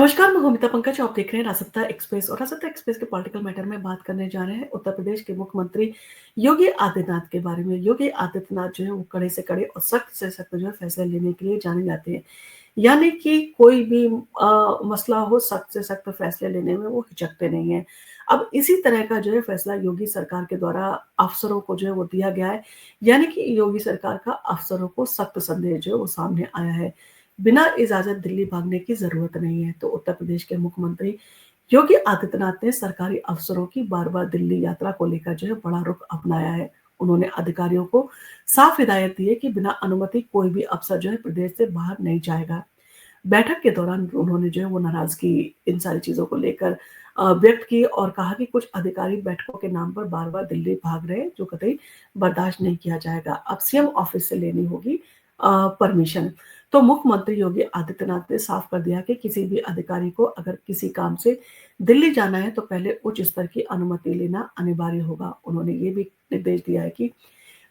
नमस्कार, मैं ममिता पंकज। आप देख रहे हैं राजसत्ता एक्सप्रेस और राजसत्ता एक्सप्रेस के पॉलिटिकल मैटर में बात करने जा रहे हैं उत्तर प्रदेश के मुख्यमंत्री योगी आदित्यनाथ के बारे में। योगी आदित्यनाथ जो है वो कड़े से कड़े और सख्त से सख्त जो है फैसले लेने के लिए जाने जाते हैं। यानी कि कोई भी मसला हो, सख्त से सख्त फैसले लेने में वो हिचकते नहीं हैं। अब इसी तरह का जो है फैसला योगी सरकार के द्वारा अफसरों को जो है वो दिया गया है। यानी कि योगी सरकार का अफसरों को सख्त संदेश जो है वो सामने आया है। बिना इजाजत दिल्ली भागने की जरूरत नहीं है। तो उत्तर प्रदेश के मुख्यमंत्री योगी आदित्यनाथ ने सरकारी अफसरों की बार-बार दिल्ली यात्रा को लेकर जो है बड़ा रुख अपनाया है। उन्होंने अधिकारियों को साफ हिदायत दी है कि बिना अनुमति कोई भी अफसर जो है प्रदेश से बाहर नहीं जाएगा। बैठक के दौरान उन्होंने जो है वो नाराजगी इन सारी चीज़ों को लेकर व्यक्त की और कहा कि कुछ अधिकारी बैठकों के नाम पर बार-बार दिल्ली भाग रहे हैं, जो कतई बर्दाश्त नहीं किया जाएगा। अब सीएम ऑफिस से लेनी होगी परमिशन। तो मुख्यमंत्री योगी आदित्यनाथ ने साफ कर दिया कि किसी भी अधिकारी को अगर किसी काम से दिल्ली जाना है तो पहले उच्च स्तर की अनुमति लेना अनिवार्य होगा। उन्होंने ये भी निर्देश दिया है कि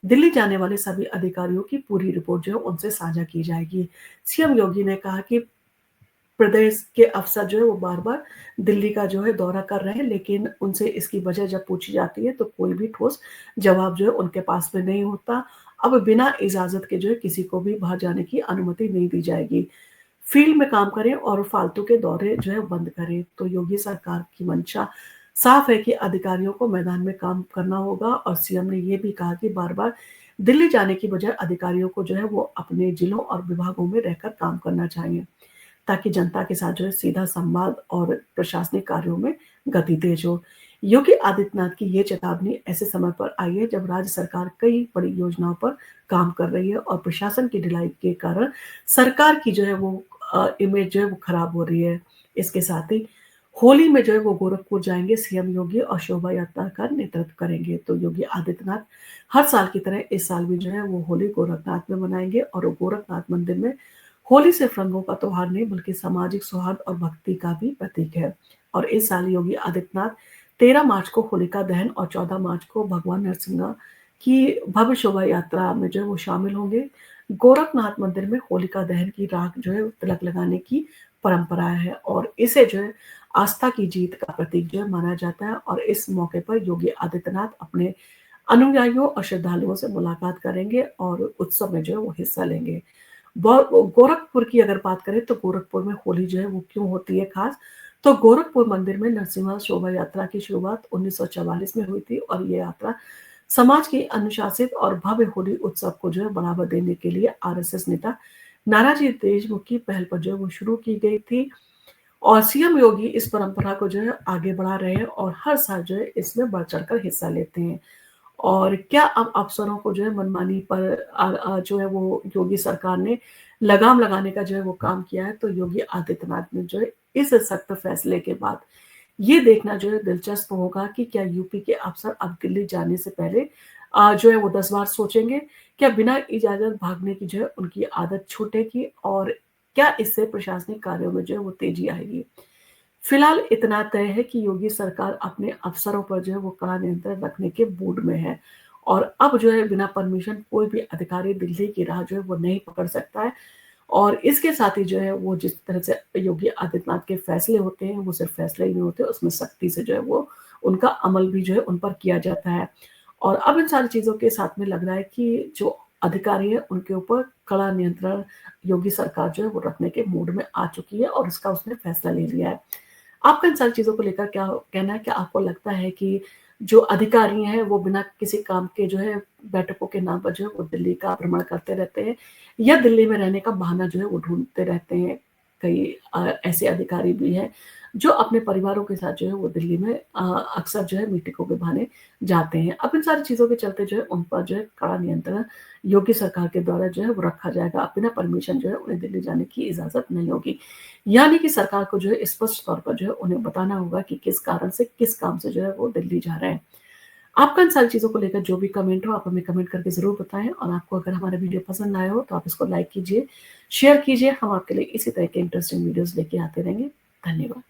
दिल्ली जाने वाले सभी अधिकारियों की पूरी रिपोर्ट जो है उनसे साझा की जाएगी। सीएम योगी ने कहा कि प्रदेश के अफसर जो है वो बार-बार दिल्ली का जो है दौरा कर रहे हैं, लेकिन उनसे इसकी वजह जब पूछी जाती है तो कोई भी ठोस जवाब जो है उनके पास में नहीं होता। अब बिना इजाज़त के जो है किसी को भी बाहर जाने की अनुमति नहीं दी जाएगी। फील्ड में काम करें और फालतू के दौरे जो है बंद करें। तो योगी सरकार की मंशा साफ है कि अधिकारियों को मैदान में काम करना होगा और सीएम ने ये भी कहा कि बार-बार दिल्ली जाने की बजाय अधिकारियों को जो है वो अपने जिलों और विभागों में रहकर काम करना चाहिए, ताकि जनता के साथ जो है सीधा संवाद और प्रशासनिक कार्यों में गति तेज हो। योगी आदित्यनाथ की ये चेतावनी ऐसे समय पर आई है जब राज्य सरकार कई बड़ी योजनाओं पर काम कर रही है और प्रशासन की ढिलाई के कारण सरकार की जो है वो इमेज जो है वो खराब हो रही है। इसके साथ ही होली में जो है वो गोरखपुर जाएँगे सीएम योगी और शोभा यात्रा का नेतृत्व करेंगे। तो योगी आदित्यनाथ हर साल की तरह इस साल भी जो है वो होली गोरखनाथ में मनाएँगे और गोरखनाथ मंदिर में होली सिर्फ रंगों का त्योहार नहीं बल्कि सामाजिक सौहार्द और भक्ति का भी प्रतीक है। और इस साल योगी आदित्यनाथ 13 मार्च को होलिका दहन और 14 मार्च को भगवान नरसिंह की भव्य शोभा यात्रा में जो है वो शामिल होंगे। गोरखनाथ मंदिर में होलिका दहन की राख जो है तिलक लगाने की परंपरा है और इसे जो है आस्था की जीत का प्रतीक जो है माना जाता है और इस मौके पर योगी आदित्यनाथ अपने अनुयायियों और श्रद्धालुओं से मुलाकात करेंगे और उत्सव में जो है वो हिस्सा लेंगे। गोरखपुर की अगर बात करें तो गोरखपुर में होली जो है वो क्यों होती है खास? तो गोरखपुर मंदिर में नरसिम्हा शोभा यात्रा की शुरुआत 1944 में हुई थी और ये यात्रा समाज के अनुशासित और भव्य होली उत्सव को जो है बढ़ावा देने के लिए आरएसएस नेता नानाजी देशमुख की पहल पर जो है वो शुरू की गई थी और सीएम योगी इस परंपरा को जो है आगे बढ़ा रहे हैं और हर साल जो है इसमें बढ़-चढ़ कर हिस्सा लेते हैं। और क्या अब अफसरों को जो है मनमानी पर जो है वो योगी सरकार ने लगाम लगाने का जो है वो काम किया है, तो योगी आदित्यनाथ ने जो है इस सख्त फैसले के बाद ये देखना जो है दिलचस्प होगा कि क्या यूपी के अफसर अब दिल्ली जाने से पहले जो है वो 10 बार सोचेंगे? क्या बिना इजाज़त भागने की जो है उनकी आदत छूटेगी और क्या इससे प्रशासनिक कार्यों में जो है वो तेज़ी आएगी? फिलहाल इतना तय है कि योगी सरकार अपने अफसरों पर जो है वो कड़ा नियंत्रण रखने के मूड में है और अब जो है बिना परमिशन कोई भी अधिकारी दिल्ली की राह जो है वो नहीं पकड़ सकता है और इसके साथ ही जो है वो जिस तरह से योगी आदित्यनाथ के फैसले होते हैं वो सिर्फ फैसले ही नहीं होते, उसमें सख्ती से जो है वो उनका अमल भी जो है उन पर किया जाता है। और अब इन सारी चीज़ों के साथ में लग रहा है कि जो अधिकारी है उनके ऊपर कड़ा नियंत्रण योगी सरकार जो है वो रखने के मूड में आ चुकी है और इसका उसने फैसला ले लिया है। आपका इन सारी चीज़ों को लेकर क्या कहना है? क्या आपको लगता है कि जो अधिकारी हैं, वो बिना किसी काम के जो है बैठकों के नाम पर जो है वो दिल्ली का भ्रमण करते रहते हैं या दिल्ली में रहने का बहाना जो है वो ढूँढते रहते हैं? कई ऐसे अधिकारी भी हैं जो अपने परिवारों के साथ जो है वो दिल्ली में अक्सर जो है मीटिंगों के बहाने जाते हैं। अब इन सारी चीज़ों के चलते जो है उन पर जो है कड़ा नियंत्रण योगी सरकार के द्वारा जो है वो रखा जाएगा। बिना परमिशन जो है उन्हें दिल्ली जाने की इजाज़त नहीं होगी। यानी कि सरकार को जो है स्पष्ट तौर पर जो है उन्हें बताना होगा कि किस कारण से, किस काम से जो है वो दिल्ली जा रहे हैं। आपका इन सारी चीज़ों को लेकर जो भी कमेंट हो आप हमें कमेंट करके ज़रूर बताएँ और आपको अगर हमारा वीडियो पसंद आया हो तो आप इसको लाइक कीजिए, शेयर कीजिए। हम आपके लिए इसी तरह के इंटरेस्टिंग वीडियोज़ लेके आते रहेंगे। धन्यवाद।